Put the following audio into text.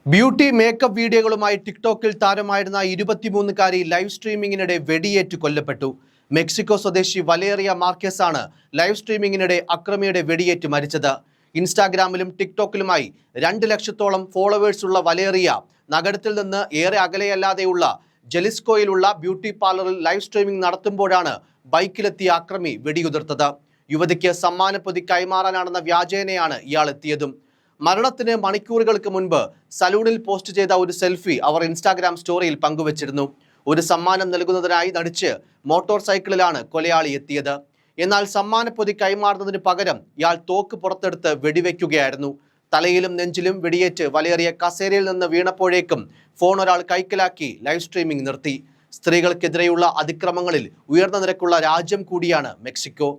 Beauty makeup വീഡിയോകളുമായി ടിക്ടോക്കിൽ താരമായിരുന്ന 23-കാരി live സ്ട്രീമിംഗിനിടെ വെടിയേറ്റ് കൊല്ലപ്പെട്ടു. Mexico സ്വദേശി വലേറിയ മാർക്കേസ് ആണ് ലൈവ് സ്ട്രീമിംഗിനിടെ അക്രമിയുടെ വെടിയേറ്റ് മരിച്ചത്. ഇൻസ്റ്റാഗ്രാമിലും ടിക്ടോക്കിലുമായി 2 ലക്ഷത്തോളം ഫോളോവേഴ്സ് ഉള്ള വലേറിയ നഗരത്തിൽ നിന്ന് ഏറെ അകലെയല്ലാതെയുള്ള ജലിസ്കോയിലുള്ള ബ്യൂട്ടി പാർലറിൽ ലൈവ് സ്ട്രീമിംഗ് നടത്തുമ്പോഴാണ് ബൈക്കിലെത്തിയ അക്രമി വെടിയുതിർത്തത്. യുവതിക്ക് സമ്മാനപ്പൊതി കൈമാറാനാണെന്ന വ്യാജേനയാണ് ഇയാൾ എത്തിയതും. മരണത്തിന് മണിക്കൂറുകൾക്ക് മുൻപ് സലൂണിൽ പോസ്റ്റ് ചെയ്ത ഒരു സെൽഫി അവർ ഇൻസ്റ്റാഗ്രാം സ്റ്റോറിയിൽ പങ്കുവച്ചിരുന്നു. ഒരു സമ്മാനം നൽകുന്നതിനായി നടിച്ച് മോട്ടോർ സൈക്കിളിലാണ് കൊലയാളി എത്തിയത്. എന്നാൽ സമ്മാനപ്പൊതി കൈമാറുന്നതിന് പകരം ഇയാൾ തോക്ക് പുറത്തെടുത്ത് വെടിവെക്കുകയായിരുന്നു. തലയിലും നെഞ്ചിലും വെടിയേറ്റ് വലേറിയ കസേരയിൽ നിന്ന് വീണപ്പോഴേക്കും ഫോൺ ഒരാൾ കൈക്കലാക്കി ലൈവ് സ്ട്രീമിംഗ് നിർത്തി. സ്ത്രീകൾക്കെതിരെയുള്ള അതിക്രമങ്ങളിൽ ഉയർന്ന നിരക്കുള്ള രാജ്യം കൂടിയാണ് മെക്സിക്കോ.